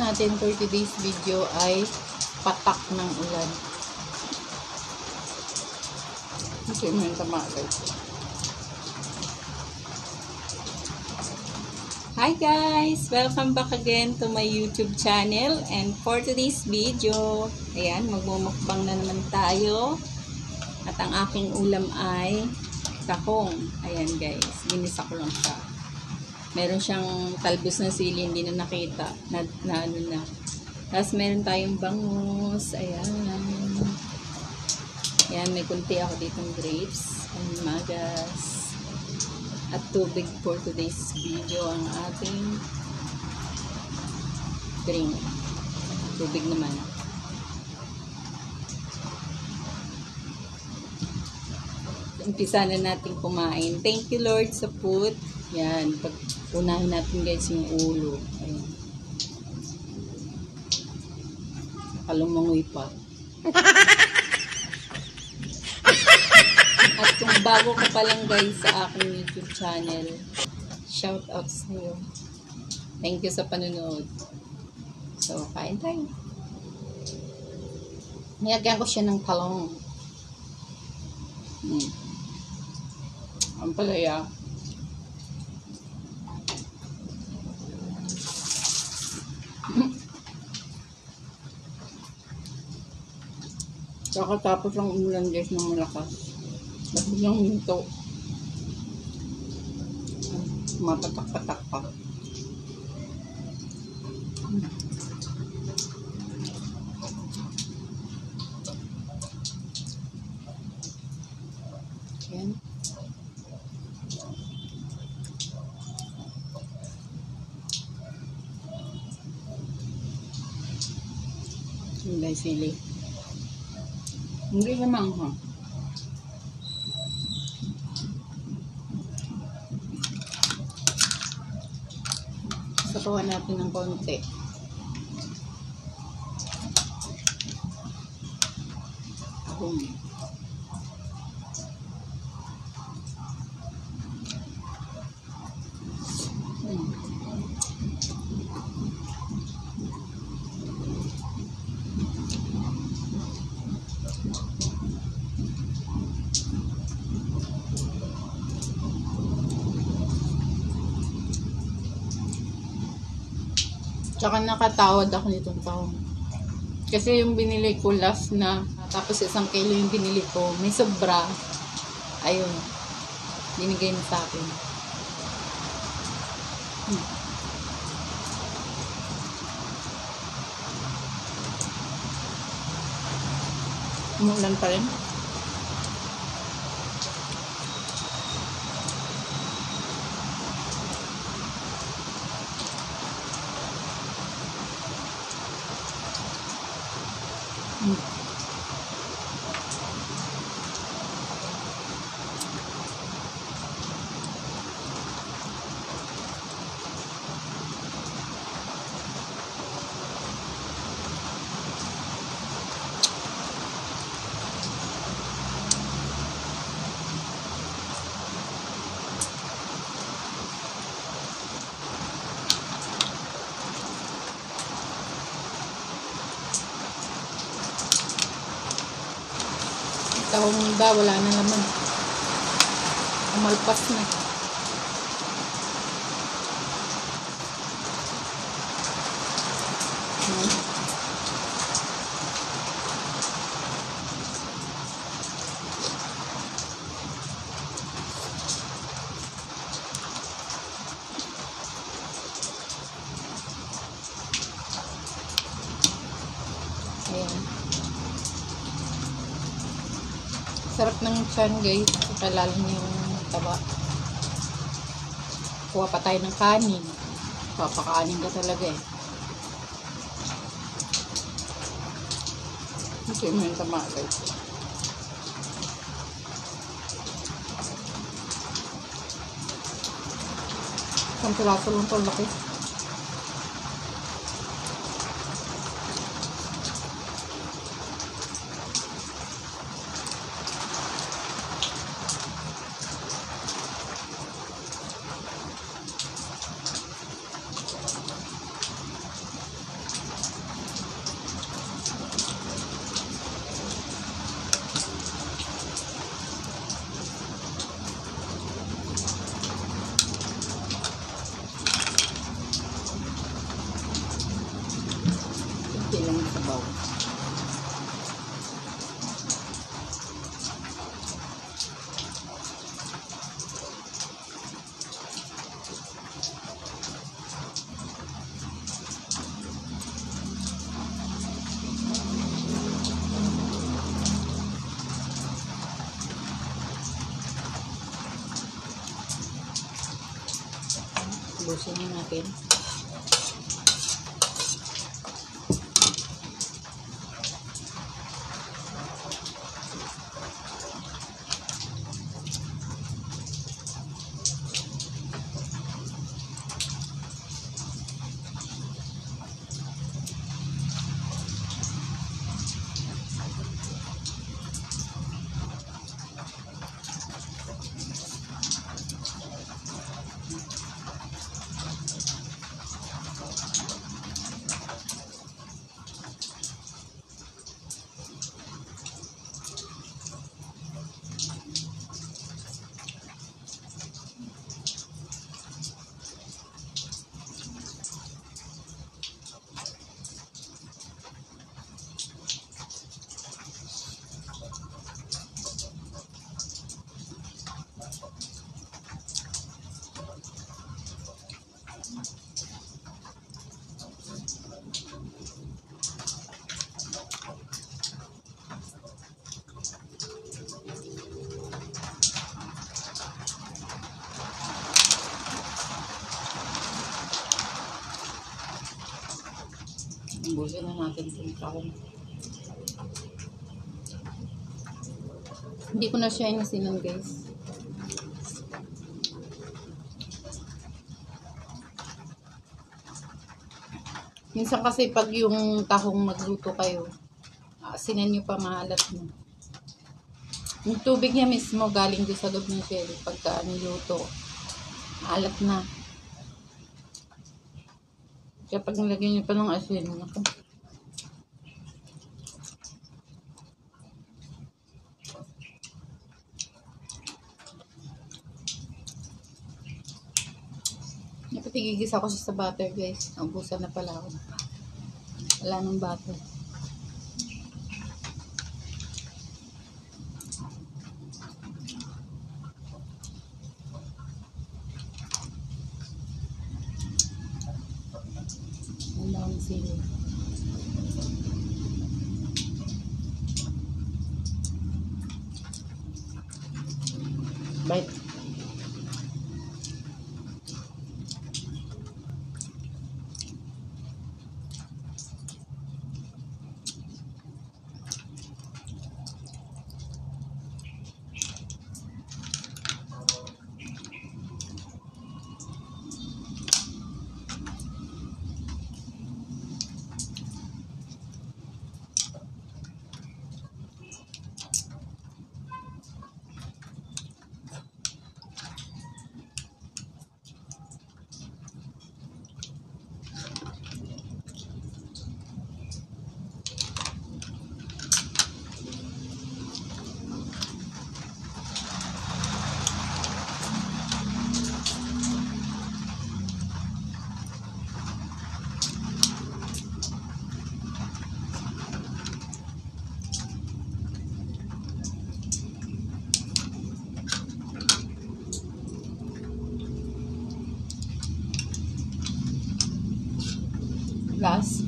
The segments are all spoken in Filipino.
natin for today's video ay patak ng ulan. Kasi may tamakay. Hi guys! Welcome back again to my YouTube channel, and for today's video, ayan, magmumukbang na naman tayo. At ang aking ulam ay tahong. Ayan guys, ginisa ko lang siya. Meron siyang talbos na sili, hindi na nakita. Na ano na. Tapos meron tayong bangus. Ayan. Ayan, may kunti ako ditong grapes. And magas. At tubig for today's video ang ating drink. Tubig naman. Umpisa na natin kumain. Thank you Lord sa food. Yan. Pag unahin natin guys yung ulo. Ayan. Nakalumangoy pa. At kung bago ka pa lang guys sa aking YouTube channel, shout out sa iyo. Thank you sa panonood. So, kain tayo. Nilagyan ko siya ng talong. Ang palaya. Kakatapos ang umulan guys ng malakas. Ba't biglang minto? Mapatak-patak pa. Ayan. Hindi sili. Hindi naman ha. Sapawan natin ng konti. Tsaka nakatawad ako nitong taon. Kasi yung binili ko last na, tapos 1 kilo yung binili ko, may sobra. Ayun. Binigay na sa akin. Umulan pa rin. Tahong ba, wala na naman. Umalpas na. Ayan. Sarap ng tiyan guys. Kalalo niyo yung taba. Kuha pa tayo ng kanin. Papakanin ka talaga eh. Kasi may tama guys. Isang piraso lang ito laki. Busin na natin. Busin na natin itong tahong. Hindi ko na siya inasinan, guys. Minsan kasi pag yung tahong nagluto kayo, asinan nyo pa, maalat mo. Yung tubig niya mismo galing doon sa loob ng shell. Pagka niluto, maalat na. Kaya pag nilagyan nyo pa ng asin, naku. Napatigigisa ko siya sa butter, guys. Naubusan na pala ako. Wala nang butter. Ang daming sili. Bite. Last.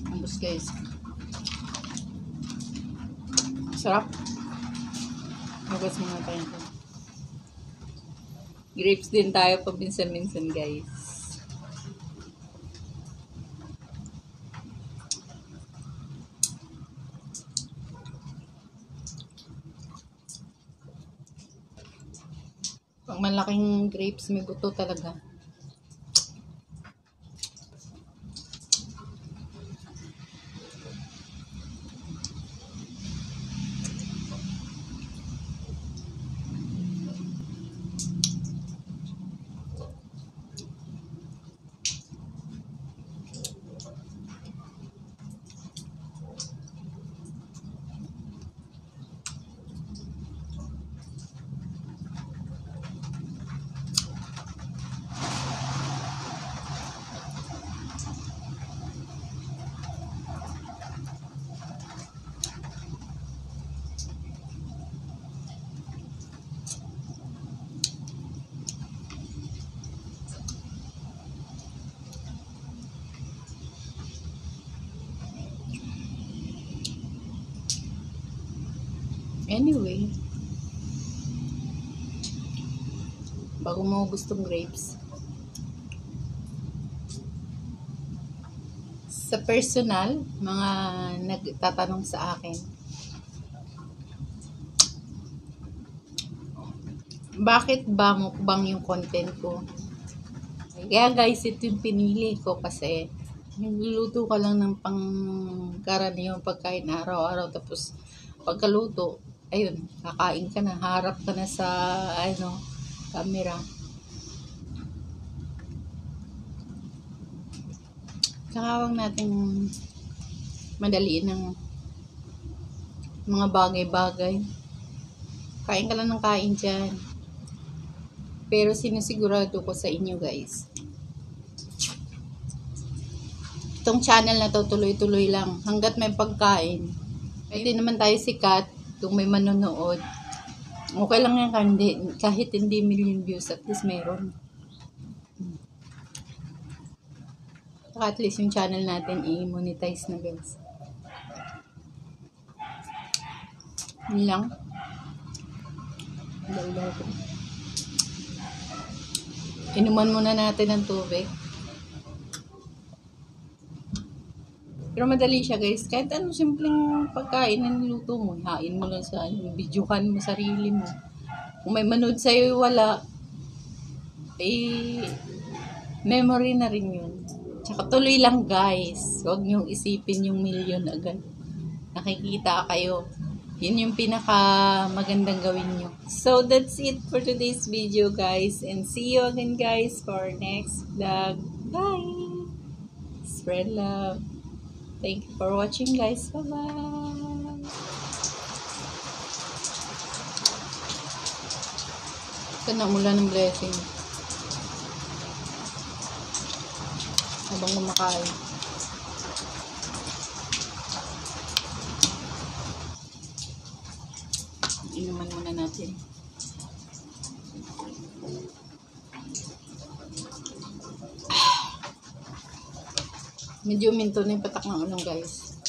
Ambos, guys. Sarap. Magas muna tayo. Grapes din tayo pabinsan-minsan, guys. Pag malaking grapes, may buto talaga. Anyway, bago mo gustong grapes, sa personal, mga nagtatanong sa akin, bakit ba mukbang yung content ko? Kaya guys, ito yung pinili ko kasi nagluluto ka lang ng pangkaraniwang pagkain araw-araw, tapos pagkaluto, ayun, kakain ka na, harap ka na sa camera. Tsaka huwag nating madaliin ng mga bagay-bagay. Kain ka lang ng kain dyan. Pero sinisigurado ko sa inyo guys, itong channel na to tuloy-tuloy lang hanggat may pagkain. Hindi naman tayo sikat kung may manonood. Okay lang yan kahit hindi million views, at least meron. At least yung channel natin i-monetize na guys. Yun lang. Daldal ko. Inuman muna natin ng tubig. Pero madali siya guys. Kahit anong simpleng pagkain na niluto mo, hain mo lang sa videohan mo sarili mo. Kung may manood sa'yo wala, memory na rin yun. Tsaka tuloy lang guys. Huwag niyong isipin yung million agad. Nakikita kayo. Yun yung pinaka magandang gawin nyo. So that's it for today's video guys. And see you again guys for next vlog. Bye! Spread love. Thank you for watching guys. Bye-bye! Ito na mula ng blessing. Habang kumakain. Inuman muna natin. Medyo minto na yung patak ng ulam guys.